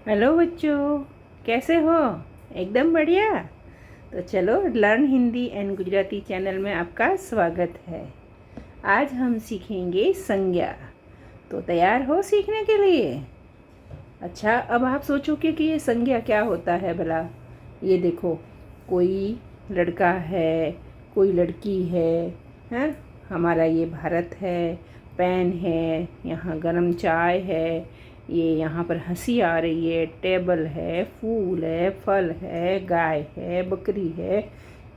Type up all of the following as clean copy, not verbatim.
Hello बच्चों, कैसे हो? एकदम बढ़िया। तो चलो, learn Hindi and Gujarati channel में आपका स्वागत है। आज हम सीखेंगे संज्ञा। तो तैयार हो सीखने के लिए? अच्छा, अब आप सोचोगे कि ये संज्ञा क्या होता है भला। ये देखो, कोई लड़का है, कोई लड़की है, हैं? हमारा ये भारत है, पेन है, यहाँ गरम चाय है, ये यहाँ पर हंसी आ रही है, टेबल है, फूल है, फल है, गाय है, बकरी है,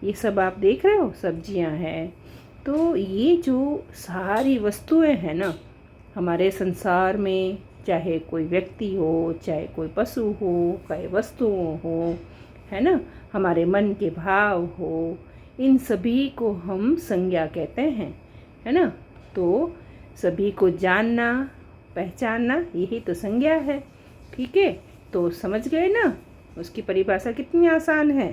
ये सब आप देख रहे हो, सब्जियाँ हैं। तो ये जो सारी वस्तुएं हैं ना हमारे संसार में, चाहे कोई व्यक्ति हो, चाहे कोई पशु हो, चाहे वस्तुओं हो, है ना, हमारे मन के भाव हो, इन सभी को हम संज्ञा कहते हैं, है ना। तो सभी को जानना, पहचानना, यही तो संज्ञा है। ठीक है, तो समझ गए ना। उसकी परिभाषा कितनी आसान है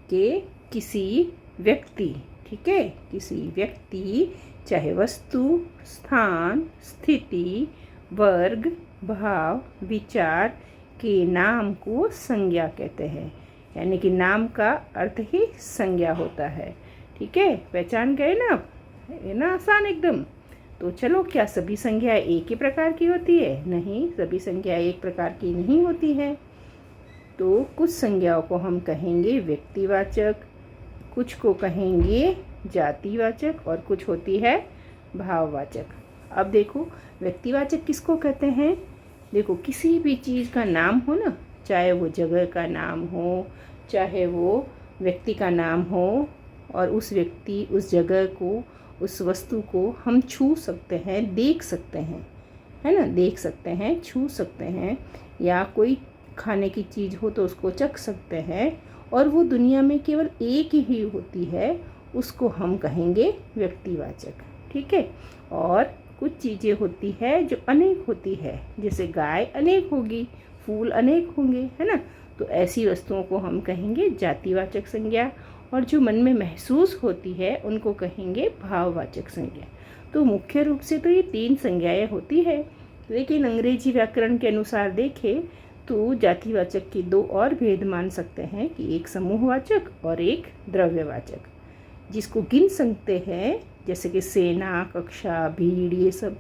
कि किसी व्यक्ति, ठीक है, किसी व्यक्ति, चाहे वस्तु, स्थान, स्थिति, वर्ग, भाव, विचार के नाम को संज्ञा कहते हैं। यानी कि नाम का अर्थ ही संज्ञा होता है। ठीक है, पहचान गए ना आप? है ना आसान एकदम। तो चलो, क्या सभी संज्ञाएं एक ही प्रकार की होती है? नहीं, सभी संज्ञाएं एक प्रकार की नहीं होती हैं। तो कुछ संज्ञाओं को हम कहेंगे व्यक्तिवाचक, कुछ को कहेंगे जातिवाचक और कुछ होती है भाववाचक। अब देखो, व्यक्तिवाचक किसको कहते हैं? देखो, किसी भी चीज़ का नाम हो ना, चाहे वो जगह का नाम हो, चाहे वो व्यक्ति का नाम हो, और उस व्यक्ति, उस जगह को, उस वस्तु को हम छू सकते हैं, देख सकते हैं, है ना, देख सकते हैं, छू सकते हैं, या कोई खाने की चीज़ हो तो उसको चख सकते हैं, और वो दुनिया में केवल एक ही होती है, उसको हम कहेंगे व्यक्तिवाचक। ठीक है, और कुछ चीज़ें होती है जो अनेक होती है, जैसे गाय अनेक होगी, फूल अनेक होंगे, है ना। तो ऐसी वस्तुओं को हम कहेंगे जातिवाचक संज्ञा, और जो मन में महसूस होती है उनको कहेंगे भाववाचक संज्ञा। तो मुख्य रूप से तो ये 3 संज्ञाएं होती है, लेकिन अंग्रेजी व्याकरण के अनुसार देखें तो जातिवाचक के 2 और भेद मान सकते हैं कि एक समूहवाचक और एक द्रव्यवाचक। जिसको गिन सकते हैं, जैसे कि सेना, कक्षा, भीड़, ये सब,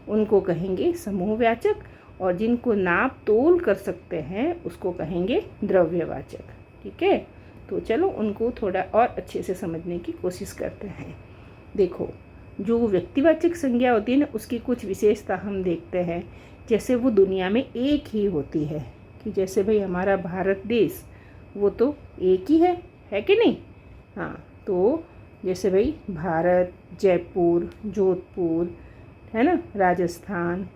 उनको कहेंगे समूहवाचक, और जिनको नाप तोल कर सकते हैं उसको कहेंगे द्रव्यवाचक। ठीक है, तो चलो उनको थोड़ा और अच्छे से समझने की कोशिश करते हैं। देखो, जो व्यक्तिवाचक संज्ञा होती है ना, उसकी कुछ विशेषता हम देखते हैं। जैसे वो दुनिया में एक ही होती है, कि जैसे भाई हमारा भारत देश, वो तो एक ही है कि नहीं? हाँ, तो जैसे भाई भारत, जयपुर, जोधपुर, है ना, राजस्थान,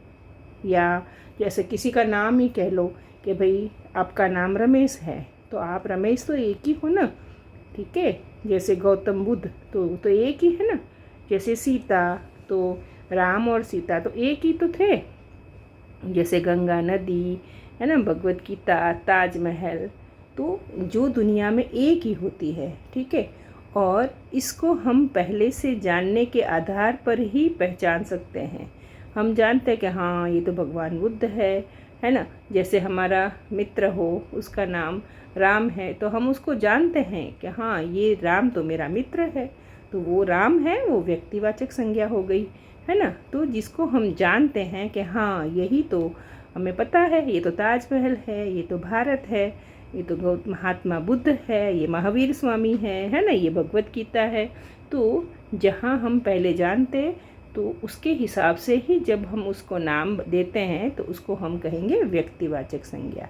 या जैसे किसी का नाम ही कह लो कि भाई आपका नाम रमेश है, तो आप रमेश तो एक ही हो ना। ठीक है, जैसे गौतम बुद्ध तो एक ही है ना। जैसे सीता, तो राम और सीता तो एक ही तो थे। जैसे गंगा नदी, है ना, भगवत गीता, ताजमहल, तो जो दुनिया में एक ही होती है। ठीक है, और इसको हम पहले से जानने के आधार पर ही पहचान सकते हैं। हम जानते हैं कि हाँ, ये तो भगवान बुद्ध है ना। जैसे हमारा मित्र हो, उसका नाम राम है, तो हम उसको जानते हैं कि हाँ, ये राम तो मेरा मित्र है, तो वो राम है, वो व्यक्तिवाचक संज्ञा हो गई, है ना। तो जिसको हम जानते हैं कि हाँ, यही तो हमें पता है, ये तो ताजमहल है, ये तो भारत है, ये तो महात्मा बुद्ध है, ये महावीर स्वामी है ना, ये भगवत गीता है। तो जहाँ हम पहले जानते, तो उसके हिसाब से ही जब हम उसको नाम देते हैं तो उसको हम कहेंगे व्यक्तिवाचक संज्ञा।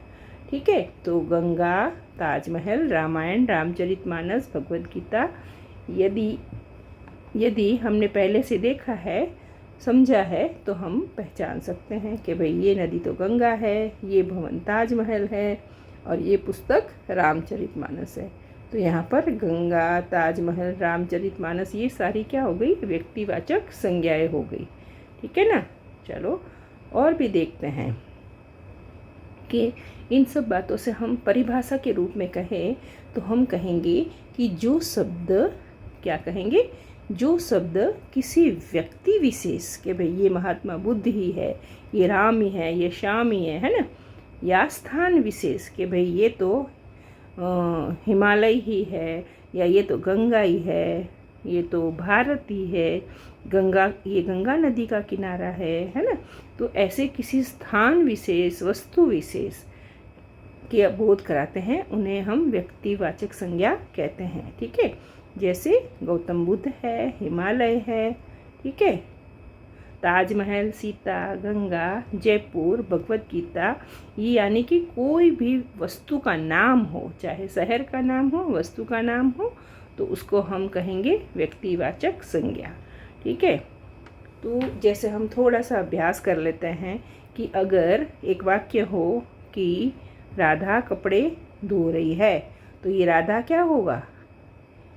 ठीक है, तो गंगा, ताजमहल, रामायण, रामचरितमानस, भगवत गीता, यदि हमने पहले से देखा है, समझा है, तो हम पहचान सकते हैं कि भाई ये नदी तो गंगा है, ये भवन ताजमहल है, और ये पुस्तक रामचरितमानस है। तो यहाँ पर गंगा, ताजमहल, रामचरितमानस, ये सारी क्या हो गई? व्यक्तिवाचक संज्ञाएं हो गई। ठीक है ना। चलो, और भी देखते हैं कि इन सब बातों से हम परिभाषा के रूप में कहें तो हम कहेंगे कि जो शब्द, क्या कहेंगे? जो शब्द किसी व्यक्ति विशेष, के भाई ये महात्मा बुद्ध ही है, ये राम ही है, ये श्याम ही है ना, या स्थान विशेष कि भाई ये तो हिमालय ही है, या ये तो गंगा ही है, ये तो भारत ही है, ये गंगा नदी का किनारा है ना। तो ऐसे किसी स्थान विशेष, वस्तु विशेष के बोध कराते हैं, उन्हें हम व्यक्तिवाचक संज्ञा कहते हैं। ठीक है, जैसे गौतम बुद्ध है, हिमालय है, ठीक है, ताजमहल, सीता, गंगा, जयपुर, भगवत गीता, ये यानी कि कोई भी वस्तु का नाम हो, चाहे शहर का नाम हो, वस्तु का नाम हो, तो उसको हम कहेंगे व्यक्तिवाचक संज्ञा। ठीक है, तो जैसे हम थोड़ा सा अभ्यास कर लेते हैं कि अगर एक वाक्य हो कि राधा कपड़े धो रही है, तो ये राधा क्या होगा?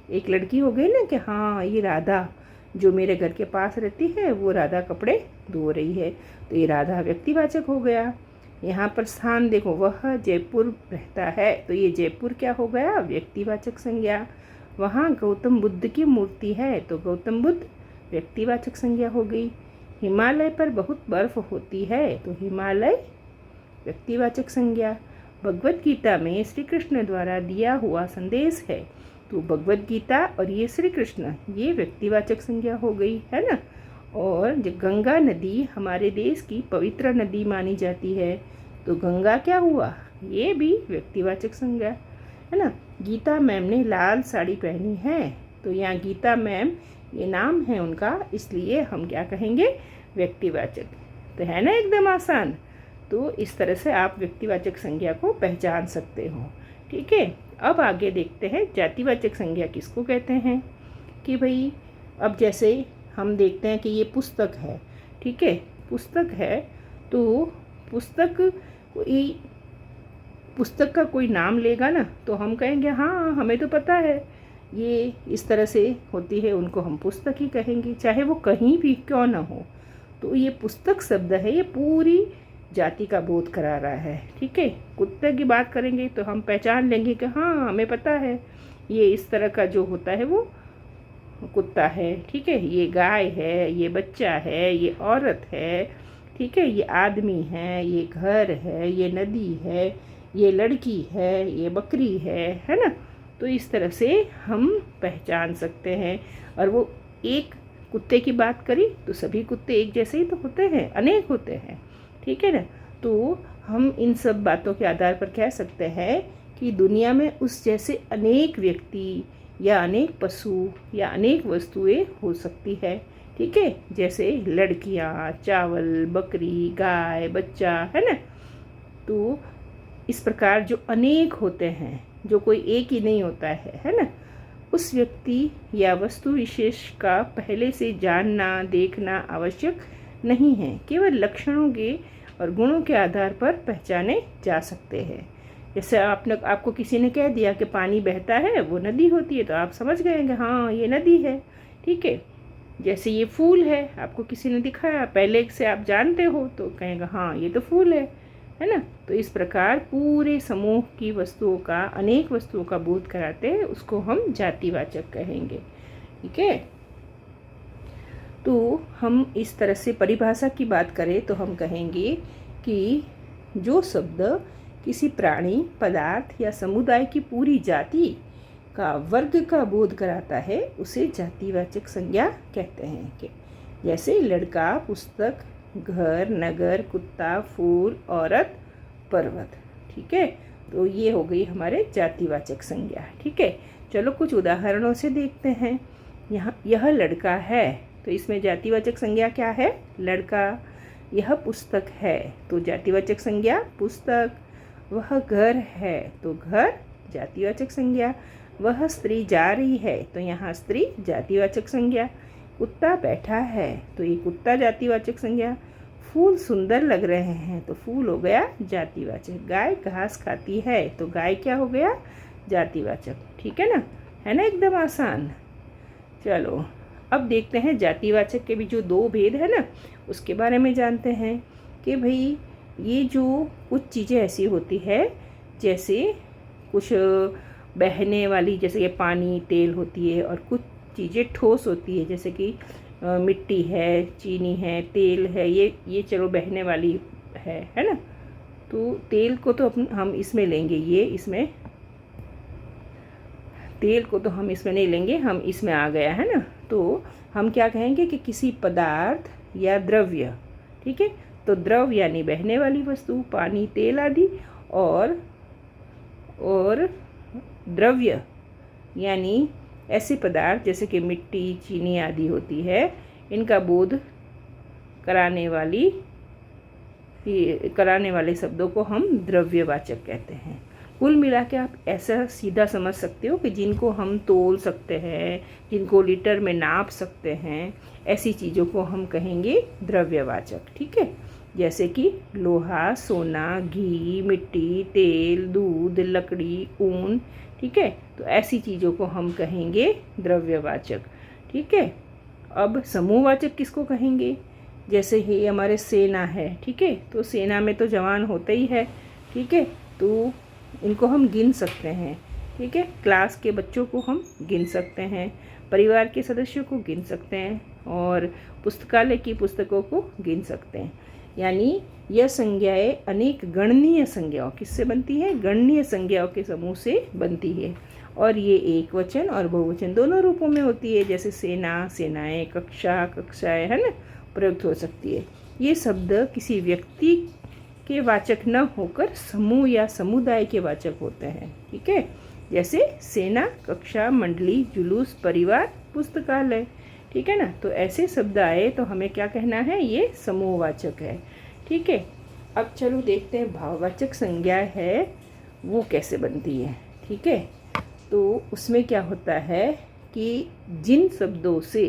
एक लड़की हो गई ना कि हाँ ये राधा जो मेरे घर के पास रहती है वो राधा कपड़े धो रही है, तो ये राधा व्यक्तिवाचक हो गया। यहाँ पर स्थान देखो, वह जयपुर रहता है, तो ये जयपुर क्या हो गया? व्यक्तिवाचक संज्ञा। वहाँ गौतम बुद्ध की मूर्ति है, तो गौतम बुद्ध व्यक्तिवाचक संज्ञा हो गई। हिमालय पर बहुत बर्फ होती है, तो हिमालय व्यक्तिवाचक संज्ञा। भगवत गीता में श्री कृष्ण द्वारा दिया हुआ संदेश है, तो भगवत गीता और ये श्री कृष्ण, ये व्यक्तिवाचक संज्ञा हो गई, है ना। और जो गंगा नदी हमारे देश की पवित्र नदी मानी जाती है, तो गंगा क्या हुआ? ये भी व्यक्तिवाचक संज्ञा, है ना। गीता मैम ने लाल साड़ी पहनी है, तो यहाँ गीता मैम ये नाम है उनका, इसलिए हम क्या कहेंगे? व्यक्तिवाचक। तो है ना एकदम आसान। तो इस तरह से आप व्यक्तिवाचक संज्ञा को पहचान सकते हो। ठीक है, अब आगे देखते हैं जातिवाचक संज्ञा किसको कहते हैं। कि भाई अब जैसे हम देखते हैं कि ये पुस्तक है, ठीक है, पुस्तक है, तो पुस्तक का कोई नाम लेगा ना, तो हम कहेंगे हाँ हमें तो पता है ये इस तरह से होती है, उनको हम पुस्तक ही कहेंगे, चाहे वो कहीं भी क्यों ना हो। तो ये पुस्तक शब्द है, ये पूरी जाति का बोध करा रहा है। ठीक है, कुत्ते की बात करेंगे तो हम पहचान लेंगे कि हाँ हमें पता है ये इस तरह का जो होता है वो कुत्ता है। ठीक है, ये गाय है, ये बच्चा है, ये औरत है, ठीक है, ये आदमी है, ये घर है, ये नदी है, ये लड़की है, ये बकरी है ना। तो इस तरह से हम पहचान सकते हैं। और वो एक कुत्ते की बात करी तो सभी कुत्ते एक जैसे ही तो होते हैं, अनेक होते हैं। ठीक है ना। तो हम इन सब बातों के आधार पर कह सकते हैं कि दुनिया में उस जैसे अनेक व्यक्ति या अनेक पशु या अनेक वस्तुएं हो सकती है। ठीक है, जैसे लड़कियां, चावल, बकरी, गाय, बच्चा, है ना। तो इस प्रकार जो अनेक होते हैं, जो कोई एक ही नहीं होता है ना, उस व्यक्ति या वस्तु विशेष का पहले से जानना देखना आवश्यक नहीं है, केवल लक्षणों के और गुणों के आधार पर पहचाने जा सकते हैं। जैसे आपको किसी ने कह दिया कि पानी बहता है, वो नदी होती है, तो आप समझ गए कि हाँ ये नदी है। ठीक है, जैसे ये फूल है, आपको किसी ने दिखाया, पहले से आप जानते हो तो कहेंगे हाँ ये तो फूल है ना। तो इस प्रकार पूरे समूह की वस्तुओं का, अनेक वस्तुओं का बोध कराते हैं, उसको हम जातिवाचक कहेंगे। ठीक है, तो हम इस तरह से परिभाषा की बात करें तो हम कहेंगे कि जो शब्द किसी प्राणी, पदार्थ या समुदाय की पूरी जाति का, वर्ग का बोध कराता है, उसे जातिवाचक संज्ञा कहते हैं। कि जैसे लड़का, पुस्तक, घर, नगर, कुत्ता, फूल, औरत, पर्वत। ठीक है, तो ये हो गई हमारे जातिवाचक संज्ञा। ठीक है, चलो कुछ उदाहरणों से देखते हैं। यह लड़का है, तो इसमें जातिवाचक संज्ञा क्या है? लड़का। यह पुस्तक है, तो जातिवाचक संज्ञा पुस्तक। वह घर है, तो घर जातिवाचक संज्ञा। वह स्त्री जा रही है, तो यहाँ स्त्री जातिवाचक संज्ञा। कुत्ता बैठा है, तो ये कुत्ता जातिवाचक संज्ञा। फूल सुंदर लग रहे हैं, तो फूल हो गया जातिवाचक। गाय घास खाती है, तो गाय क्या हो गया? जातिवाचक। ठीक है ना, है ना एकदम आसान। चलो अब देखते हैं जातिवाचक के भी जो दो भेद है ना, उसके बारे में जानते हैं। कि भाई ये जो कुछ चीज़ें ऐसी होती है, जैसे कुछ बहने वाली, जैसे कि पानी, तेल होती है, और कुछ चीज़ें ठोस होती है, जैसे कि मिट्टी है, चीनी है, तेल है, ये चलो बहने वाली है ना। तो तेल को तो हम इसमें लेंगे, ये इसमें तेल को तो हम इसमें नहीं लेंगे, हम इसमें आ गया है ना। तो हम क्या कहेंगे कि किसी पदार्थ या द्रव्य, ठीक है। तो द्रव यानी बहने वाली वस्तु, पानी, तेल आदि, और द्रव्य यानी ऐसे पदार्थ जैसे कि मिट्टी, चीनी आदि होती है, इनका बोध कराने वाले शब्दों को हम द्रव्यवाचक कहते हैं। कुल मिला के आप ऐसा सीधा समझ सकते हो कि जिनको हम तोल सकते हैं, जिनको लीटर में नाप सकते हैं, ऐसी चीज़ों को हम कहेंगे द्रव्यवाचक, ठीक है। जैसे कि लोहा, सोना, घी, मिट्टी, तेल, दूध, लकड़ी, ऊन, ठीक है। तो ऐसी चीज़ों को हम कहेंगे द्रव्यवाचक, ठीक है। अब समूहवाचक किसको कहेंगे? जैसे ही हमारे सेना है, ठीक है, तो सेना में तो जवान होते ही है, ठीक है। तो इनको हम गिन सकते हैं, ठीक है। क्लास के बच्चों को हम गिन सकते हैं, परिवार के सदस्यों को गिन सकते हैं, और पुस्तकालय की पुस्तकों को गिन सकते हैं। यानी यह संज्ञाएं अनेक गणनीय संज्ञाओं किससे बनती है? गणनीय संज्ञाओं के समूह से बनती है, और ये एक वचन और बहुवचन दोनों रूपों में होती है। जैसे सेना, सेनाएं, कक्षा, कक्षाएं, है ना, प्रयुक्त हो सकती है। ये शब्द किसी व्यक्ति के वाचक न होकर समूह या समुदाय के वाचक होते हैं, ठीक है। जैसे सेना, कक्षा, मंडली, जुलूस, परिवार, पुस्तकालय, ठीक है ना। तो ऐसे शब्द आए तो हमें क्या कहना है? ये समूहवाचक है, ठीक है। अब चलो देखते हैं भाववाचक संज्ञा है वो कैसे बनती है, ठीक है। तो उसमें क्या होता है कि जिन शब्दों से,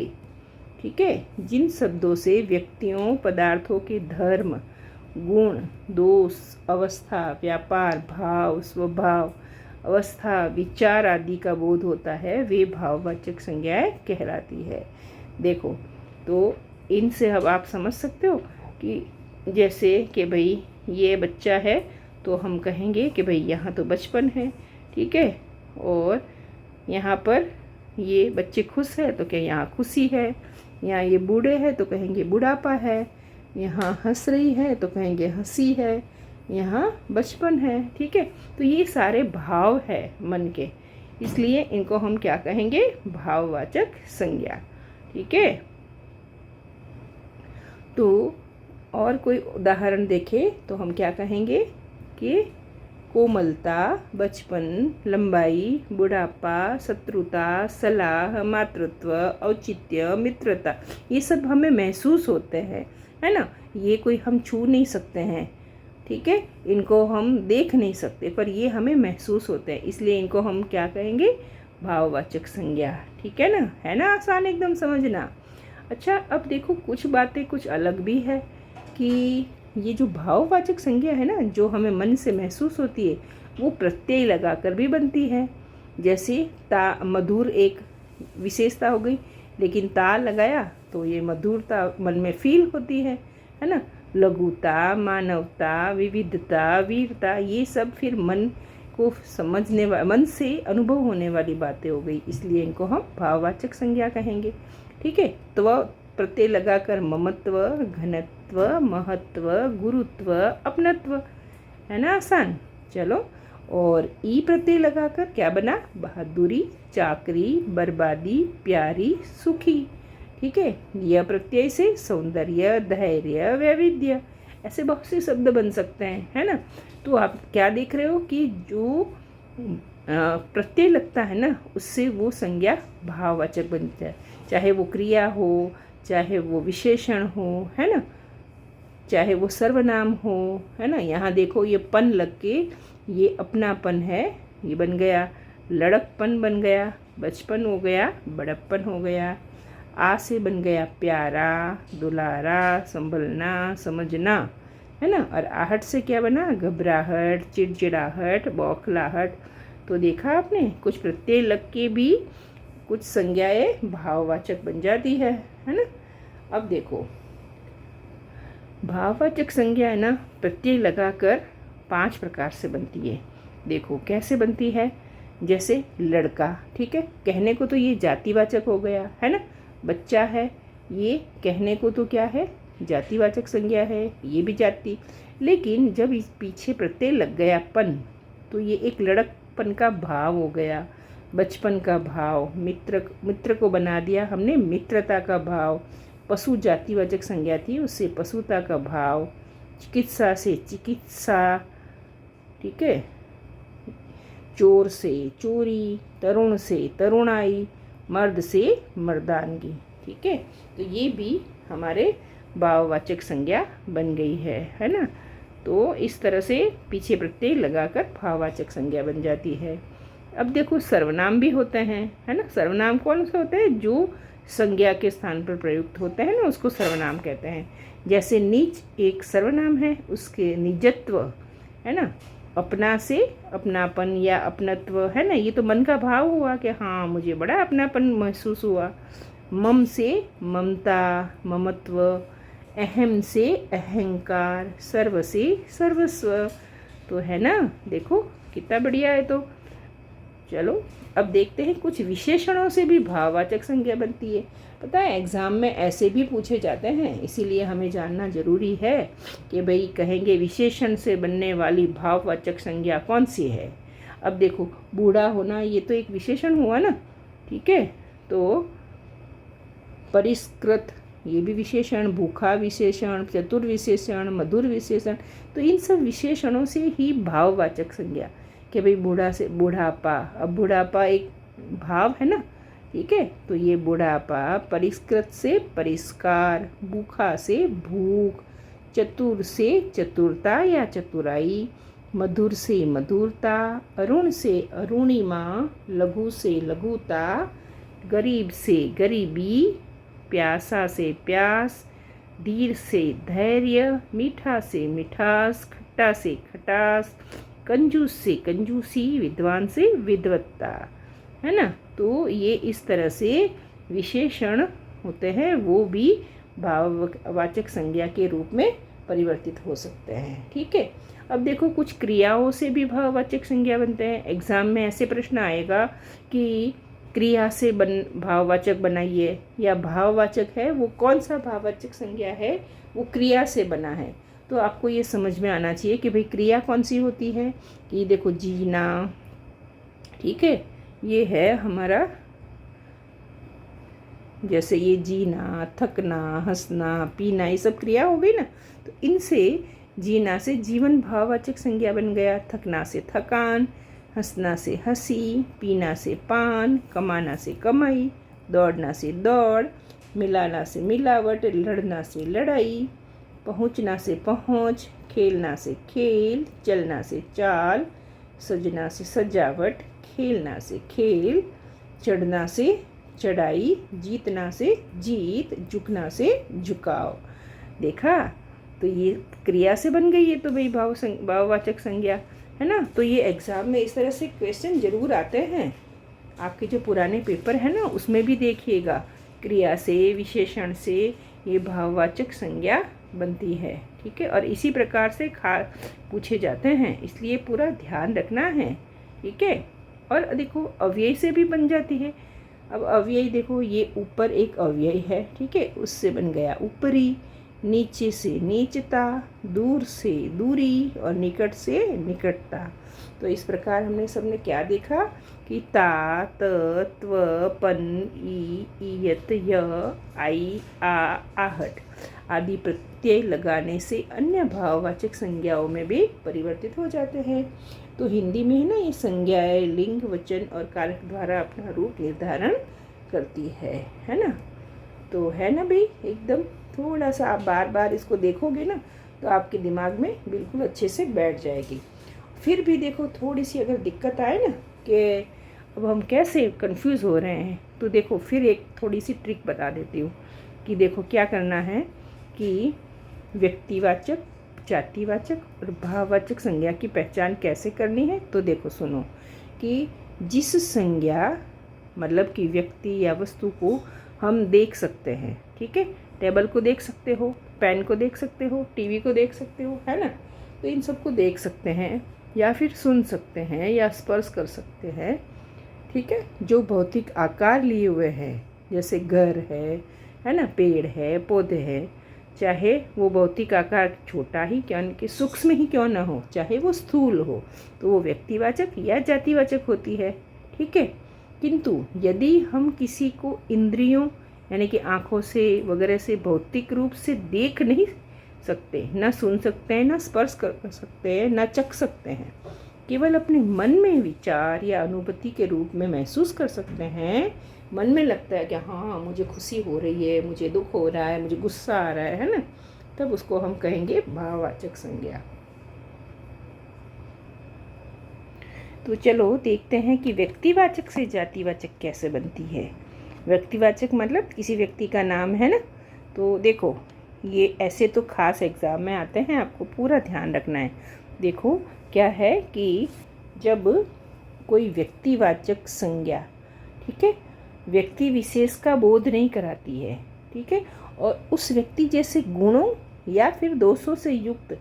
ठीक है, जिन शब्दों से व्यक्तियों, पदार्थों के धर्म, गुण, दोष, अवस्था, व्यापार, भाव, स्वभाव, अवस्था, विचार आदि का बोध होता है, वे भाववाचक संज्ञाएं कहलाती है। देखो, तो इनसे अब आप समझ सकते हो कि जैसे कि भाई ये बच्चा है तो हम कहेंगे कि भाई यहाँ तो बचपन है, ठीक है। और यहाँ पर ये बच्चे खुश है तो क्या यहाँ खुशी है। यहाँ ये बूढ़े हैं तो कहेंगे बुढ़ापा है। यहाँ हंस रही है तो कहेंगे हंसी है। यहाँ बचपन है, ठीक है। तो ये सारे भाव है मन के, इसलिए इनको हम क्या कहेंगे? भाववाचक संज्ञा, ठीक है। तो और कोई उदाहरण देखें तो हम क्या कहेंगे कि कोमलता, बचपन, लंबाई, बुढ़ापा, शत्रुता, सलाह, मातृत्व, औचित्य, मित्रता, ये सब हमें महसूस होते हैं, है ना। ये कोई हम छू नहीं सकते हैं, ठीक है, इनको हम देख नहीं सकते, पर ये हमें महसूस होते हैं, इसलिए इनको हम क्या कहेंगे? भाववाचक संज्ञा, ठीक है ना। है ना आसान एकदम समझना। अच्छा, अब देखो कुछ बातें कुछ अलग भी है कि ये जो भाववाचक संज्ञा है ना, जो हमें मन से महसूस होती है, वो प्रत्यय लगाकर भी बनती है। जैसे ता, मधुर एक विशेषता हो गई, लेकिन ता लगाया तो ये मधुरता मन में फील होती है ना। लघुता, मानवता, विविधता, वीरता, ये सब फिर मन को समझने मन से अनुभव होने वाली बातें हो गई, इसलिए इनको हम भाववाचक संज्ञा कहेंगे, ठीक है। तो वह प्रत्यय लगाकर ममत्व, घनत्व, महत्व, गुरुत्व, अपनत्व, है ना आसान। चलो, और ई प्रत्यय लगाकर क्या बना? बहादुरी, चाकरी, बर्बादी, प्यारी, सुखी, ठीक है। यह प्रत्यय से सौंदर्य, धैर्य, वैविध्य, ऐसे बहुत से शब्द बन सकते हैं, है ना। तो आप क्या देख रहे हो कि जो प्रत्यय लगता है ना, उससे वो संज्ञा भाववाचक बनती है, चाहे वो क्रिया हो, चाहे वो विशेषण हो, है ना, चाहे वो सर्वनाम हो, है ना। यहाँ देखो ये पन लग के ये अपनापन है, ये बन गया लड़कपन, बन गया बचपन, हो गया बड़प्पन, हो गया आ से बन गया प्यारा, दुलारा, संभलना, समझना, है ना। और आहट से क्या बना? घबराहट, चिड़चिड़ाहट, बौखलाहट। तो देखा आपने, कुछ प्रत्यय लग के भी कुछ संज्ञाएं भाववाचक बन जाती है ना। अब देखो, भाववाचक संज्ञा है ना, प्रत्यय लगाकर 5 प्रकार से बनती है। देखो कैसे बनती है। जैसे लड़का, ठीक है, कहने को तो ये जातिवाचक हो गया, है ना। बच्चा है, ये कहने को तो क्या है? जातिवाचक संज्ञा है, ये भी जाति। लेकिन जब इस पीछे प्रत्यय लग गया पन, तो ये एक लड़कपन का भाव हो गया, बचपन का भाव। मित्र को बना दिया हमने मित्रता का भाव। पशु जातिवाचक संज्ञा थी, उससे पशुता का भाव। चिकित्सा से चिकित्सा, ठीक है। चोर से चोरी, तरुण से तरुणाई, मर्द से मर्दानगी, ठीक है। तो ये भी हमारे भाववाचक संज्ञा बन गई है ना। तो इस तरह से पीछे प्रत्यय लगाकर भाववाचक संज्ञा बन जाती है। अब देखो सर्वनाम भी होते हैं, है ना। सर्वनाम कौन से होते हैं? जो संज्ञा के स्थान पर प्रयुक्त होते हैं ना, उसको सर्वनाम कहते हैं। जैसे नीच एक सर्वनाम है, उसके निजत्व, है ना। अपना से अपनापन या अपनत्व, है ना, ये तो मन का भाव हुआ कि हाँ मुझे बड़ा अपनापन महसूस हुआ। मम से ममता, ममत्व। अहम से अहंकार, सर्व से सर्वस्व। तो है ना, देखो कितना बढ़िया है। तो चलो अब देखते हैं कुछ विशेषणों से भी भाववाचक संज्ञा बनती है। पता है एग्ज़ाम में ऐसे भी पूछे जाते हैं, इसीलिए हमें जानना जरूरी है कि भाई कहेंगे विशेषण से बनने वाली भाववाचक संज्ञा कौन सी है। अब देखो बूढ़ा होना, ये तो एक विशेषण हुआ ना, ठीक है। तो परिष्कृत, ये भी विशेषण। भूखा विशेषण, चतुर विशेषण, मधुर विशेषण। तो इन सब विशेषणों से ही भाववाचक संज्ञा कि भाई बूढ़ा से बुढ़ापा। अब बुढ़ापा एक भाव है ना, ठीक है। तो ये बुढ़ापा। परिष्कृत से परिष्कार, भूखा से भूख, चतुर से चतुरता या चतुराई, मधुर से मधुरता, अरुण से अरुणिमा, लघु से लघुता, गरीब से गरीबी, प्यासा से प्यास, धीर से धैर्य, मीठा से मिठास, खट्टा से खटास, कंजूस से कंजूसी, विद्वान से विद्वत्ता, है ना। तो ये इस तरह से विशेषण होते हैं, वो भी भाववाचक संज्ञा के रूप में परिवर्तित हो सकते हैं, ठीक है। अब देखो कुछ क्रियाओं से भी भाववाचक संज्ञा बनते हैं। एग्जाम में ऐसे प्रश्न आएगा कि क्रिया से भाववाचक बनाइए, या भाववाचक है वो कौन सा भाववाचक संज्ञा है वो क्रिया से बना है। तो आपको ये समझ में आना चाहिए कि भाई क्रिया कौन सी होती है। कि देखो जीना, ठीक है, ये है हमारा, जैसे ये जीना, थकना, हंसना, पीना, ये सब क्रिया हो गई ना। तो इनसे जीना से जीवन भाववाचक संज्ञा बन गया। थकना से थकान, हंसना से हंसी, पीना से पान, कमाना से कमाई, दौड़ना से दौड़, मिलाना से मिलावट, लड़ना से लड़ाई, पहुंचना से पहुंच, खेलना से खेल, चलना से चाल, सजना से सजावट, खेलना से खेल, चढ़ना से चढ़ाई, जीतना से जीत, झुकना से झुकाव। देखा, तो ये क्रिया से बन गई है। तो भाई भाववाचक संज्ञा, है ना। तो ये एग्ज़ाम में इस तरह से क्वेश्चन जरूर आते हैं। आपके जो पुराने पेपर है ना, उसमें भी देखिएगा, क्रिया से विशेषण से ये भाववाचक संज्ञा बनती है, ठीक है। और इसी प्रकार से पूछे जाते हैं, इसलिए पूरा ध्यान रखना है, ठीक है। और देखो अव्यय से भी बन जाती है। अब अव्यय देखो, ये ऊपर एक अव्यय है, ठीक है, उससे बन गया ऊपरी। नीचे से नीचता, दूर से दूरी, और निकट से निकटता। तो इस प्रकार हमने सबने क्या देखा कि ता, त, त्व, पन, ई, ईयत, य, आई, आ, आहट आदि प्रत्यय लगाने से अन्य भाववाचक संज्ञाओं में भी परिवर्तित हो जाते हैं। तो हिंदी में है ना, ये संज्ञाएं लिंग, वचन और कारक द्वारा अपना रूप निर्धारण करती है ना। तो है ना भाई, एकदम थोड़ा सा आप बार बार इसको देखोगे ना, तो आपके दिमाग में बिल्कुल अच्छे से बैठ जाएगी। फिर भी देखो थोड़ी सी अगर दिक्कत आए ना कि अब हम कैसे कंफ्यूज हो रहे हैं, तो देखो फिर एक थोड़ी सी ट्रिक बता देती हूँ कि देखो क्या करना है कि व्यक्तिवाचक, जातिवाचक और भाववाचक संज्ञा की पहचान कैसे करनी है। तो देखो सुनो कि जिस संज्ञा मतलब कि व्यक्ति या वस्तु को हम देख सकते हैं, ठीक है, टेबल को देख सकते हो, पेन को देख सकते हो, टीवी को देख सकते हो, है ना। तो इन सबको देख सकते हैं या फिर सुन सकते हैं या स्पर्श कर सकते हैं, ठीक है, जो भौतिक आकार लिए हुए हैं, जैसे घर है ना, पेड़ है, पौधे हैं, चाहे वो भौतिक आकार छोटा ही क्यों कि सूक्ष्म ही क्यों ना हो, चाहे वो स्थूल हो, तो वो व्यक्तिवाचक या जातिवाचक होती है। ठीक है। किंतु यदि हम किसी को इंद्रियों यानी कि आँखों से वगैरह से भौतिक रूप से देख नहीं सकते, ना सुन सकते हैं, ना स्पर्श कर सकते हैं, ना चख सकते हैं, केवल अपने मन में विचार या अनुभूति के रूप में महसूस कर सकते हैं, मन में लगता है कि हाँ मुझे खुशी हो रही है, मुझे दुख हो रहा है, मुझे गुस्सा आ रहा है ना, तब उसको हम कहेंगे भाववाचक संज्ञा। तो चलो देखते हैं कि व्यक्तिवाचक से जातिवाचक कैसे बनती है। व्यक्तिवाचक मतलब किसी व्यक्ति का नाम है ना। तो देखो ये ऐसे तो खास एग्ज़ाम में आते हैं, आपको पूरा ध्यान रखना है। देखो क्या है कि जब कोई व्यक्तिवाचक संज्ञा, ठीक है, व्यक्ति विशेष का बोध नहीं कराती है, ठीक है, और उस व्यक्ति जैसे गुणों या फिर दोषों से युक्त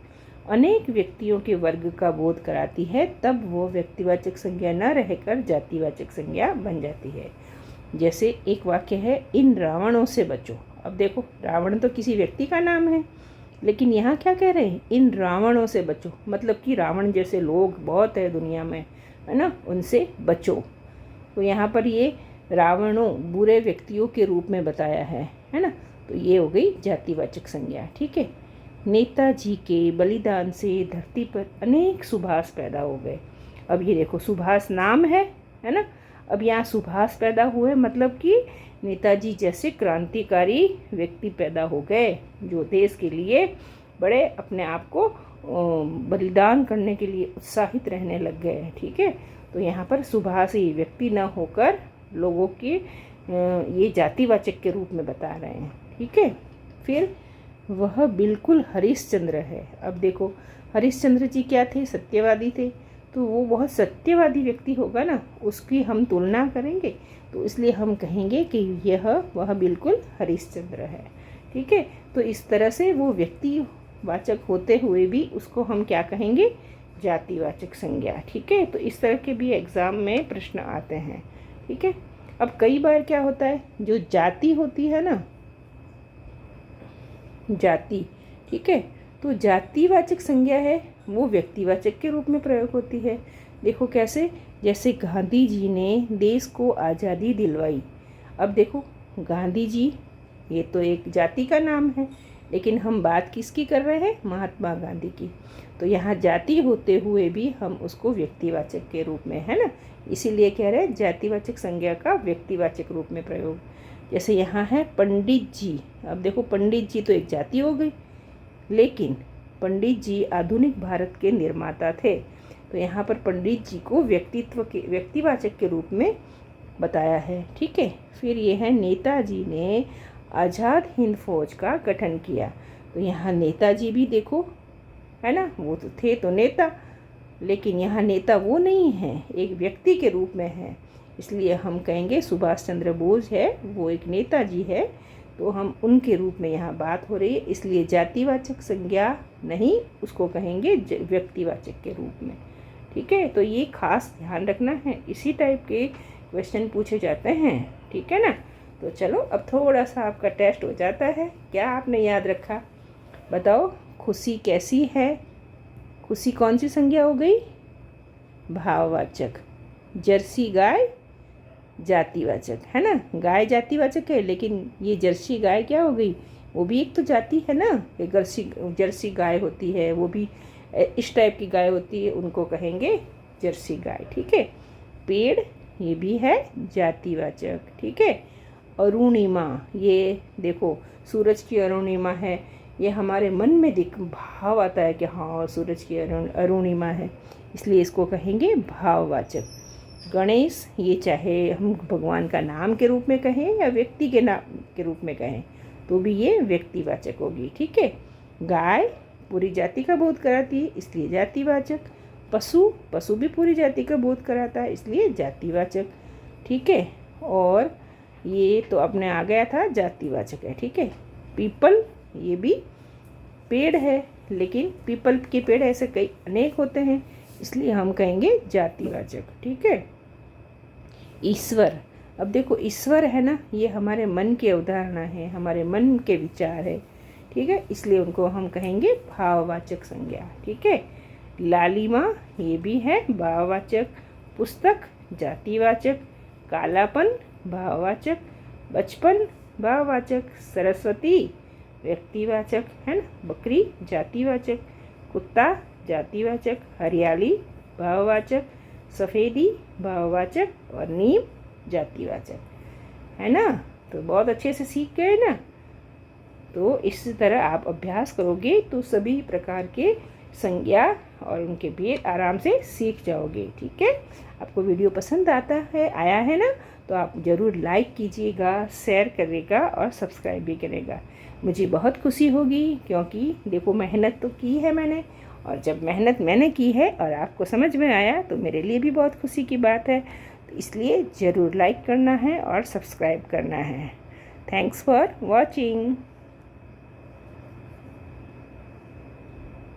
अनेक व्यक्तियों के वर्ग का बोध कराती है, तब वो व्यक्तिवाचक संज्ञा न रहकर जातिवाचक संज्ञा बन जाती है। जैसे एक वाक्य है, इन रावणों से बचो। अब देखो रावण तो किसी व्यक्ति का नाम है, लेकिन यहाँ क्या कह रहे हैं, इन रावणों से बचो, मतलब कि रावण जैसे लोग बहुत है दुनिया में, है ना, उनसे बचो। तो यहाँ पर ये रावणों बुरे व्यक्तियों के रूप में बताया है ना। तो ये हो गई जातिवाचक संज्ञा। ठीक है। नेताजी के बलिदान से धरती पर अनेक सुभाष पैदा हो गए। अब ये देखो सुभाष नाम है ना। अब यहाँ सुभाष पैदा हुए मतलब कि नेताजी जैसे क्रांतिकारी व्यक्ति पैदा हो गए, जो देश के लिए बड़े अपने आप को बलिदान करने के लिए उत्साहित रहने लग गए। ठीक है। तो यहाँ पर सुभाषी व्यक्ति न होकर लोगों की ये जातिवाचक के रूप में बता रहे हैं। ठीक है। फिर वह बिल्कुल हरिश्चंद्र है। अब देखो हरिश्चंद्र जी क्या थे, सत्यवादी थे, तो वो बहुत सत्यवादी व्यक्ति होगा ना, उसकी हम तुलना करेंगे तो इसलिए हम कहेंगे कि वह बिल्कुल हरिश्चंद्र है। ठीक है। तो इस तरह से वो व्यक्तिवाचक होते हुए भी उसको हम क्या कहेंगे, जातिवाचक संज्ञा। ठीक है। तो इस तरह के भी एग्ज़ाम में प्रश्न आते हैं। ठीक है। अब कई बार क्या होता है, जो जाति होती है ना, जाति, ठीक है, तो जातिवाचक संज्ञा है वो व्यक्तिवाचक के रूप में प्रयोग होती है। देखो कैसे, जैसे गांधी जी ने देश को आज़ादी दिलवाई। अब देखो गांधी जी ये तो एक जाति का नाम है, लेकिन हम बात किसकी कर रहे हैं, महात्मा गांधी की। तो यहाँ जाति होते हुए भी हम उसको व्यक्तिवाचक के रूप में, है ना, इसीलिए कह रहे हैं जातिवाचक संज्ञा का व्यक्तिवाचक रूप में प्रयोग। जैसे यहाँ है पंडित जी। अब देखो पंडित जी तो एक जाति हो गई, लेकिन पंडित जी आधुनिक भारत के निर्माता थे, तो यहाँ पर पंडित जी को व्यक्तिवाचक के रूप में बताया है। ठीक है। फिर ये है नेताजी ने आज़ाद हिंद फौज का गठन किया। तो यहाँ नेताजी भी देखो, है ना, वो तो थे तो नेता, लेकिन यहाँ नेता वो नहीं है, एक व्यक्ति के रूप में है, इसलिए हम कहेंगे सुभाष चंद्र बोस है वो एक नेताजी है, तो हम उनके रूप में यहाँ बात हो रही है, इसलिए जातिवाचक संज्ञा नहीं, उसको कहेंगे व्यक्तिवाचक के रूप में। ठीक है। तो ये खास ध्यान रखना है, इसी टाइप के क्वेश्चन पूछे जाते हैं। ठीक है ना। तो चलो अब थोड़ा सा आपका टेस्ट हो जाता है, क्या आपने याद रखा, बताओ। खुशी कैसी है, खुशी कौन सी संज्ञा हो गई, भाववाचक। जर्सी गाय जातिवाचक, है ना, गाय जातिवाचक है, लेकिन ये जर्सी गाय क्या हो गई, वो भी एक तो जाति है ना, ये जर्सी गाय होती है, वो भी इस टाइप की गाय होती है, उनको कहेंगे जर्सी गाय। ठीक है। पेड़ ये भी है जातिवाचक। ठीक है। अरुणिमा, ये देखो सूरज की अरुणिमा है, ये हमारे मन में भाव आता है कि हाँ सूरज की अरुणिमा है, इसलिए इसको कहेंगे भाववाचक। गणेश, ये चाहे हम भगवान का नाम के रूप में कहें या व्यक्ति के नाम के रूप में कहें तो भी ये व्यक्तिवाचक होगी। ठीक है। गाय पूरी जाति का बोध कराती है, इसलिए जातिवाचक। पशु भी पूरी जाति का बोध कराता है, इसलिए जातिवाचक। ठीक है। और ये तो अपने आ गया था, जातिवाचक है। ठीक है। पीपल, ये भी पेड़ है, लेकिन पीपल के पेड़ ऐसे कई अनेक होते हैं, इसलिए हम कहेंगे जातिवाचक। ठीक है। ईश्वर, अब देखो ईश्वर है ना, ये हमारे मन की अवधारणा है, हमारे मन के विचार है। ठीक है, इसलिए उनको हम कहेंगे भाववाचक संज्ञा। ठीक है, लालिमा ये भी है भाववाचक, पुस्तक जातिवाचक, कालापन भाववाचक, बचपन भाववाचक, सरस्वती व्यक्तिवाचक है ना, बकरी जातिवाचक, कुत्ता जातिवाचक, हरियाली भाववाचक, सफ़ेदी भाववाचक और नीम जातिवाचक, है ना। तो बहुत अच्छे से सीख गए ना। तो इस तरह आप अभ्यास करोगे तो सभी प्रकार के संज्ञा और उनके भेद आराम से सीख जाओगे। ठीक है, आपको वीडियो पसंद आया है ना, तो आप ज़रूर लाइक कीजिएगा, शेयर करिएगा और सब्सक्राइब भी करेगा। मुझे बहुत खुशी होगी, क्योंकि देखो मेहनत तो की है मैंने, और जब मेहनत मैंने की है और आपको समझ में आया तो मेरे लिए भी बहुत खुशी की बात है। तो इसलिए ज़रूर लाइक करना है और सब्सक्राइब करना है। Thanks for watching.